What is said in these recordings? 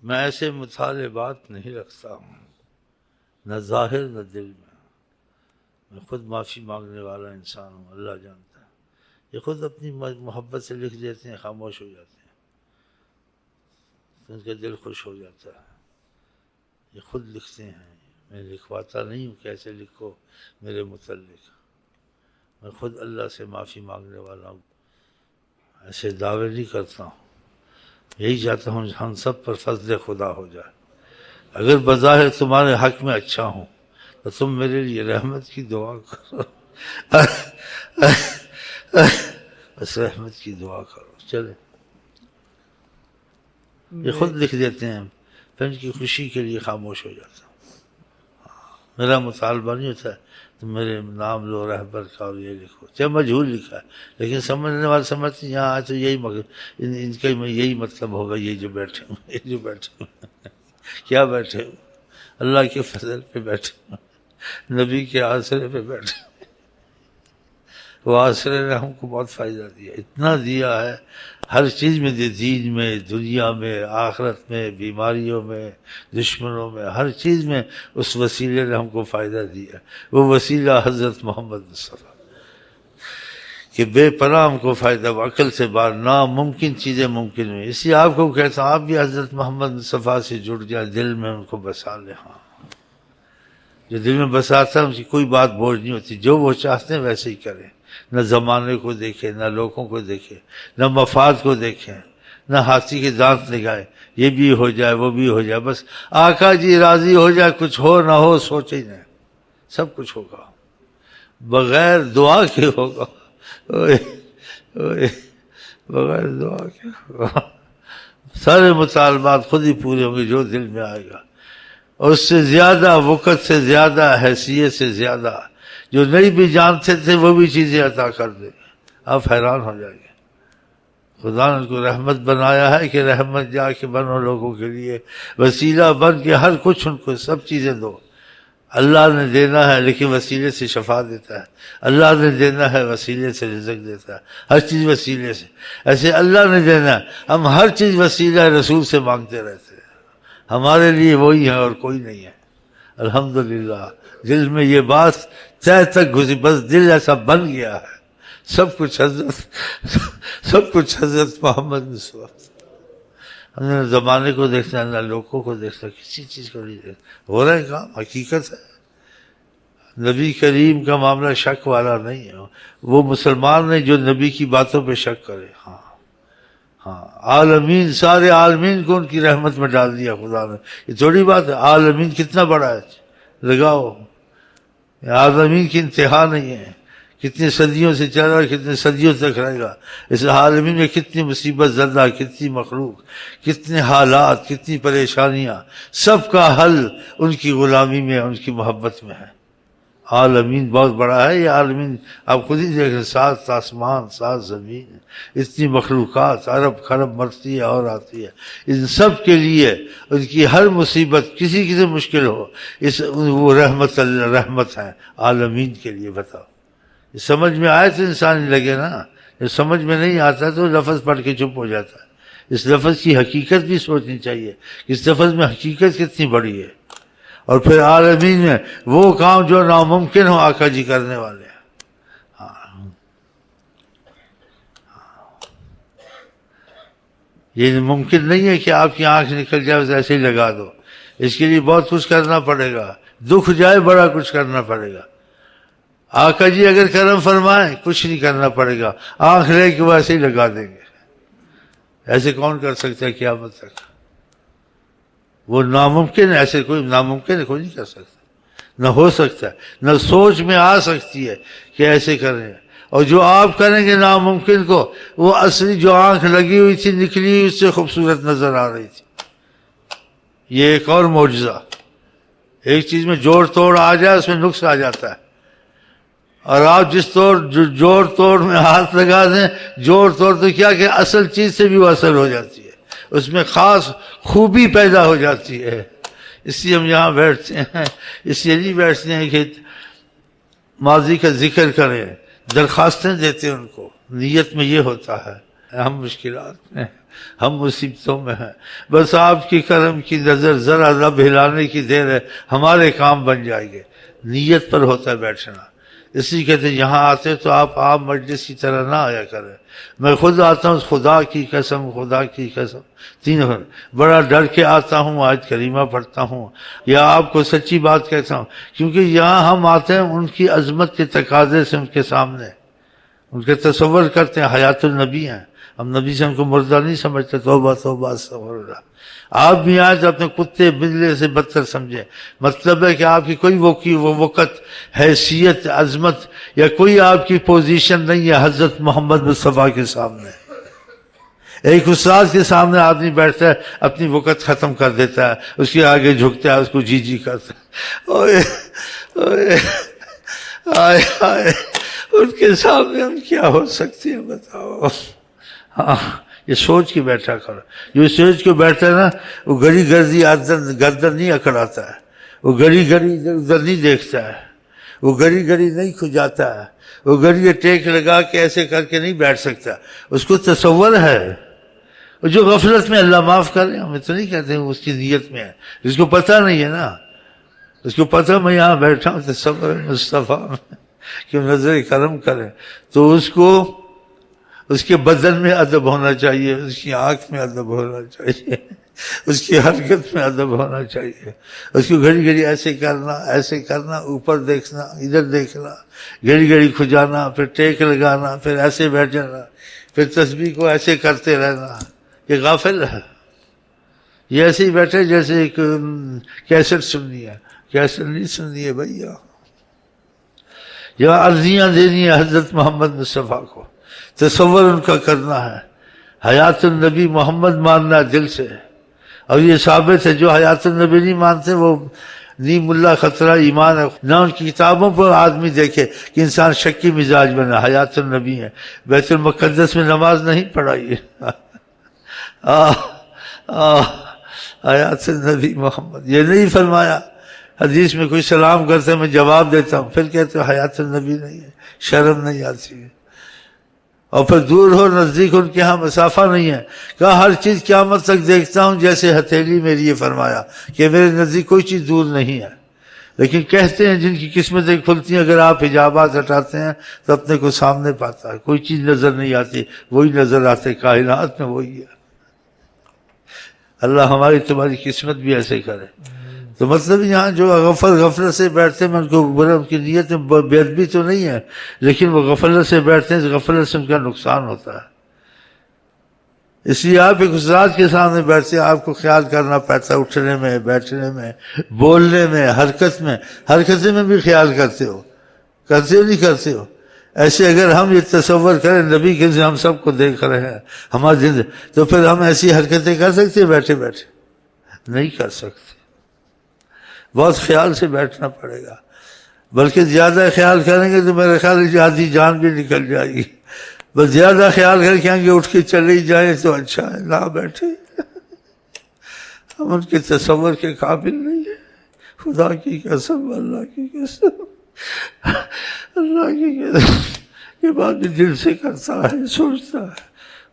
میں ایسے مطالبات نہیں رکھتا ہوں، نہ ظاہر نہ دل میں خود معافی مانگنے والا انسان ہوں، اللہ جانتا ہے۔ یہ خود اپنی محبت سے لکھ دیتے ہیں، خاموش ہو جاتے ہیں، تو ان کا دل خوش ہو جاتا ہے۔ یہ خود لکھتے ہیں، میں لکھواتا نہیں ہوں کہ ایسے لکھو میرے متعلق، میں خود اللہ سے معافی مانگنے والا ہوں، ایسے دعوے نہیں کرتا ہوں۔ یہی چاہتا ہوں ہم سب پر فضل خدا ہو جائے۔ اگر بظاہر تمہارے حق میں اچھا ہوں تو تم میرے لیے رحمت کی دعا کرو، بس رحمت کی دعا کرو۔ چلے یہ خود لکھ دیتے ہیں، پھر ان کی خوشی کے لیے خاموش ہو جاتا ہوں۔ میرا مطالبہ نہیں ہوتا ہے تو میرے نام لو رہبر کا اور یہ لکھو، چاہے مجہول لکھا ہے، لیکن سمجھنے والے سمجھتے ہیں یہاں آئے تو یہی ان کا یہی مطلب ہوگا، یہ جو بیٹھے ہوں، یہ جو بیٹھے ہوں کیا بیٹھے ہوں؟ اللہ کے فضل پہ بیٹھے ہوں، نبی کے آسرے پہ بیٹھے ہوں۔ وہ آسرے نے ہم کو بہت فائدہ دیا، اتنا دیا ہے، ہر چیز میں دے، دین میں، دنیا میں، آخرت میں، بیماریوں میں، دشمنوں میں، ہر چیز میں اس وسیلے نے ہم کو فائدہ دیا۔ وہ وسیلہ حضرت محمد مصطفیٰ کہ بے پناہ ہم کو فائدہ، عقل سے باہر ناممکن چیزیں ممکن ہوئی۔ اس لیے آپ کو کہتا ہوں آپ بھی حضرت محمد مصطفیٰ سے جڑ جائیں، دل میں ان کو بسا لیں۔ ہاں جو دل میں بساتا ہے ان کی کوئی بات بوجھ نہیں ہوتی، جو وہ چاہتے ہیں ویسے ہی کریں، نہ زمانے کو دیکھیں، نہ لوگوں کو دیکھیں، نہ مفاد کو دیکھیں، نہ ہاتھی کے دانت لگائیں، یہ بھی ہو جائے وہ بھی ہو جائے، بس آقا جی راضی ہو جائے، کچھ ہو نہ ہو سوچے ہی نہیں، سب کچھ ہوگا، بغیر دعا کے ہوگا، بغیر دعا کے ہوگا، سارے مطالبات خود ہی پورے ہوں گے جو دل میں آئے گا، اور اس سے زیادہ، وقت سے زیادہ، حیثیت سے زیادہ، جو نہیں بھی جانتے تھے وہ بھی چیزیں عطا کر دیں گے، آپ حیران ہو جائیں گے۔ خدا نے ان کو رحمت بنایا ہے کہ رحمت جا کے بنو لوگوں کے لیے، وسیلہ بن کے ہر کچھ ان کو سب چیزیں دو۔ اللہ نے دینا ہے لیکن وسیلے سے شفا دیتا ہے، اللہ نے دینا ہے وسیلے سے رزق دیتا ہے، ہر چیز وسیلے سے، ایسے اللہ نے دینا ہے، ہم ہر چیز وسیلہ رسول سے مانگتے رہتے ہیں، ہمارے لیے وہی ہے اور کوئی نہیں ہے۔ الحمدللہ دل میں یہ بات تہ تک گزری، بس دل ایسا بن گیا ہے، سب کچھ حضرت محمد مصطفیٰ۔ ہم نے زمانے کو دیکھنا، نہ لوگوں کو دیکھنا، کسی چیز کو نہیں دیکھنا، ہو رہا ہے کام، حقیقت ہے۔ نبی کریم کا معاملہ شک والا نہیں ہے، وہ مسلمان نے جو نبی کی باتوں پہ شک کرے۔ ہاں ہاں، عالمین، سارے عالمین کو ان کی رحمت میں ڈال دیا خدا نے، یہ تھوڑی بات ہے، عالمین کتنا بڑا ہے، لگاؤ، عالمین کی انتہا نہیں ہے، کتنی صدیوں سے چل رہا ہے، کتنے صدیوں تک رہے گا۔ اس عالمین میں کتنی مصیبت زدہ، کتنی مخلوق، کتنے حالات، کتنی پریشانیاں، سب کا حل ان کی غلامی میں، ان کی محبت میں ہے۔ عالمین بہت بڑا ہے، یہ عالمین آپ خود ہی دیکھ رہے، 7 آسمان، 7 زمین، اتنی مخلوقات، ارب خرب مرتی ہے اور آتی ہے، ان سب کے لیے ان کی ہر مصیبت کسی سے مشکل ہو، وہ رحمت ہے عالمین کے لیے۔ بتاؤ یہ سمجھ میں آئے تو انسان ہی لگے نا، یہ سمجھ میں نہیں آتا تو لفظ پڑھ کے چپ ہو جاتا ہے۔ اس لفظ کی حقیقت بھی سوچنی چاہیے، اس لفظ میں حقیقت کتنی بڑی ہے۔ اور پھر عالمین میں وہ کام جو ناممکن ہو آقا جی کرنے والے ہیں۔ یہ ممکن نہیں ہے کہ آپ کی آنکھ نکل جائے ایسے ہی لگا دو، اس کے لیے بہت کچھ کرنا پڑے گا، دکھ جائے بڑا کچھ کرنا پڑے گا۔ آقا جی اگر کرم فرمائیں کچھ نہیں کرنا پڑے گا، آنکھ لے کے وہ ایسے ہی لگا دیں گے۔ ایسے کون کر سکتا ہے قیامت تک؟ وہ ناممکن ہے، ایسے کوئی ناممکن ہے، کوئی نہیں کر سکتا، نہ ہو سکتا ہے، نہ سوچ میں آ سکتی ہے کہ ایسے کریں۔ اور جو آپ کریں گے ناممکن کو، وہ اصلی جو آنکھ لگی ہوئی تھی نکلی اس سے خوبصورت نظر آ رہی تھی۔ یہ ایک اور معجزہ، ایک چیز میں جوڑ توڑ آ جائے اس میں نقص آ جاتا ہے، اور آپ جس جوڑ توڑ میں ہاتھ لگا دیں، جوڑ توڑ تو کیا کہ اصل چیز سے بھی وہ اثر ہو جاتی ہے، اس میں خاص خوبی پیدا ہو جاتی ہے۔ اس لیے ہم یہاں بیٹھتے ہیں، اس لیے نہیں بیٹھتے ہیں کہ ماضی کا ذکر کریں، درخواستیں دیتے ہیں ان کو، نیت میں یہ ہوتا ہے ہم مشکلات میں ہیں، ہم مصیبتوں میں ہیں، بس آپ کی کرم کی نظر ذرا لب ہلانے کی دیر ہے، ہمارے کام بن جائیں گے۔ نیت پر ہوتا ہے بیٹھنا، اس لیے کہتے ہیں یہاں آتے تو آپ عام مجلس کی طرح نہ آیا کریں۔ میں خود آتا ہوں، خدا کی قسم، خدا کی قسم، بڑا ڈر کے آتا ہوں، آیت کریمہ پڑھتا ہوں، یا آپ کو سچی بات کہتا ہوں، کیونکہ یہاں ہم آتے ہیں ان کی عظمت کے تقاضے سے، ان کے سامنے ان کے تصور کرتے ہیں حیات النبی ہیں، ہم نبی سے ان کو مردہ نہیں سمجھتے، توبہ توبہ استغفر اللہ۔ آپ بھی آئیں تو اپنے کتے بلے سے بدتر سمجھیں، مطلب ہے کہ آپ کی کوئی وہ وقت، حیثیت، عظمت یا کوئی آپ کی پوزیشن نہیں ہے حضرت محمد مصطفیٰ کے سامنے۔ ایک استاد کے سامنے آدمی بیٹھتا ہے، اپنی وقت ختم کر دیتا ہے، اس کے آگے جھکتا ہے، اس کو جی جی کرتا ہے، اوئے اوئے آئے آئے، ان کے سامنے ہم کیا ہو سکتے ہیں بتاؤ۔ ہاں، یہ سوچ کے بیٹھا کرو، جو سوچ کے بیٹھتا ہے نا، وہ گڑی گردی گردن نہیں اکڑاتا ہے، وہ گڑی گڑی ادھر نہیں دیکھتا ہے، وہ گڑی گڑی نہیں کھجاتا ہے، وہ گڑی ٹیک لگا کے ایسے کر کے نہیں بیٹھ سکتا، اس کو تصور ہے۔ اور جو غفلت میں، اللہ معاف کرے، ہمیں تو نہیں کہتے ہیں اس کی نیت میں ہے، جس کو پتہ نہیں ہے نا، اس کو پتہ میں یہاں بیٹھا ہوں تصور مصطفیٰ میں کہ نظر کرم کرے، تو اس کو اس کے بدن میں ادب ہونا چاہیے، اس کی آنکھ میں ادب ہونا چاہیے، اس کی حرکت میں ادب ہونا چاہیے، اس کو گھڑی گھڑی ایسے کرنا، اوپر دیکھنا، ادھر دیکھنا، گھڑی گھڑی کھجانا، پھر ٹیک لگانا، پھر ایسے بیٹھ جانا، پھر تسبیح کو ایسے کرتے رہنا۔ یہ غافل ہے، یہ ایسے ہی بیٹھے جیسے ایک کیسٹ سننی ہے، کیسٹ نہیں سننی ہے بھیا، یہاں عرضیاں دینی ہے حضرت محمد مصطفیٰ کو، تصور ان کا کرنا ہے، حیات النبی محمد ماننا دل سے۔ اور یہ ثابت ہے، جو حیات النبی نہیں مانتے وہ نیم اللہ خطرہ ایمان ہے۔ نہ ان کی کتابوں پر آدمی دیکھے کہ انسان شکی مزاج بنا، حیات النبی ہے، بیت المقدس میں نماز نہیں پڑھائی ہے، حیات النبی محمد، یہ نہیں فرمایا حدیث میں کوئی سلام کرتے میں جواب دیتا ہوں، پھر کہتے حیات النبی نہیں ہے، شرم نہیں آتی ہے، اور پھر دور ہو نزدیک ان کے ہاں مسافہ نہیں ہے، کہا ہر چیز قیامت تک دیکھتا ہوں جیسے ہتھیلی میری، یہ فرمایا کہ میرے نزدیک کوئی چیز دور نہیں ہے، لیکن کہتے ہیں جن کی قسمتیں کھلتی ہیں، اگر آپ حجابات ہٹاتے ہیں تو اپنے کو سامنے پاتا ہے، کوئی چیز نظر نہیں آتی، وہی نظر آتے، کائنات میں وہی ہے۔ اللہ ہماری تمہاری قسمت بھی ایسے کرے۔ تو مطلب یہاں جو غفلت سے بیٹھتے ہیں، ان کو ان کی نیت میں بے ادبی تو نہیں ہے، لیکن وہ غفلت سے بیٹھتے ہیں، غفلت سے ان کا نقصان ہوتا ہے۔ اس لیے آپ ایک استاد کے سامنے بیٹھتے ہیں، آپ کو خیال کرنا پڑتا ہے، اٹھنے میں، بیٹھنے میں، بولنے میں، حرکت میں بھی خیال کرتے ہو نہیں کرتے ہو؟ ایسے اگر ہم یہ تصور کریں نبی کے ہم سب کو دیکھ رہے ہیں ہمارے دل، تو پھر ہم ایسی حرکتیں کر سکتے ہیں بیٹھے بیٹھے؟ نہیں کر سکتے، بہت خیال سے بیٹھنا پڑے گا، بلکہ زیادہ خیال کریں گے تو میرے خیال سے آدھی جان بھی نکل جائے گی، بس زیادہ خیال کر کے آگے اٹھ کے چلے ہی جائیں تو اچھا ہے، نہ بیٹھے، ہم ان کے تصور کے قابل نہیں ہیں، خدا کی قسم، اللہ کی قسم، اللہ کی قسم، یہ بات بھی دل سے کرتا ہے، سوچتا ہے،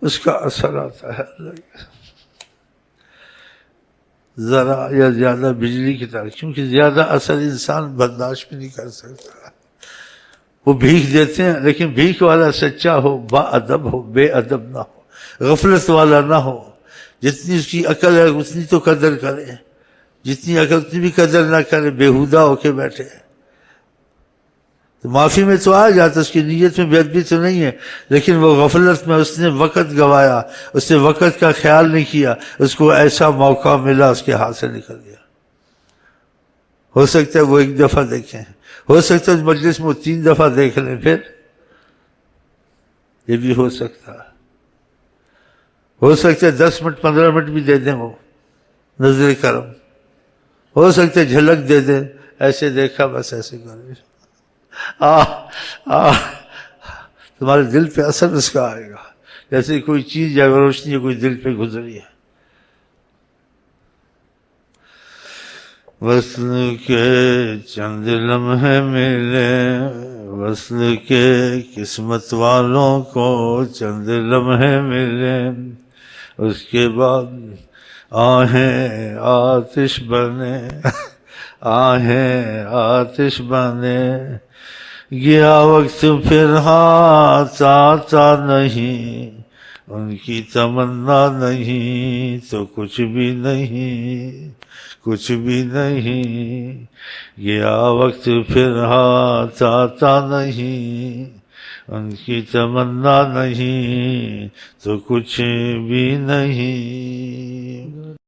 اس کا اثر آتا ہے اللہ کی قسم۔ ذرا یا زیادہ بجلی کی طرح، کیونکہ زیادہ اثر انسان برداشت بھی نہیں کر سکتا، وہ بھیک دیتے ہیں، لیکن بھیک والا سچا ہو، با ادب ہو، بے ادب نہ ہو، غفلت والا نہ ہو، جتنی اس کی عقل ہے اتنی تو قدر کرے، جتنی عقل اتنی بھی قدر نہ کرے، بےہودہ ہو کے بیٹھے، تو معافی میں تو آ جاتا، اس کی نیت میں بے ادبی تو نہیں ہے، لیکن وہ غفلت میں اس نے وقت گوایا، اس نے وقت کا خیال نہیں کیا، اس کو ایسا موقع ملا، اس کے ہاتھ سے نکل گیا۔ ہو سکتا ہے وہ ایک دفعہ دیکھیں، ہو سکتا ہے مجلس میں 3 دفعہ دیکھ لیں، پھر یہ بھی ہو سکتا ہے، ہو سکتا ہے 10 منٹ 15 منٹ بھی دے دیں وہ نظر کرم، ہو سکتا ہے جھلک دے دیں، ایسے دیکھا بس ایسے کریں، تمہارے دل پہ اثر اس کا آئے گا، جیسے کوئی چیز یا روشنی کوئی دل پہ گزری ہے۔ وصل کے چند لمحے ملے، وصل کے قسمت والوں کو چند لمحے ملے، اس کے بعد آہیں آتش بنے آہیں آتش بنے، گیا وقت پھر ہاتھ آتا نہیں، ان کی تمنا نہیں تو کچھ بھی نہیں، کچھ بھی نہیں، گیا وقت پھر ہاتھ آتا نہیں، ان کی تمنا نہیں تو کچھ بھی نہیں۔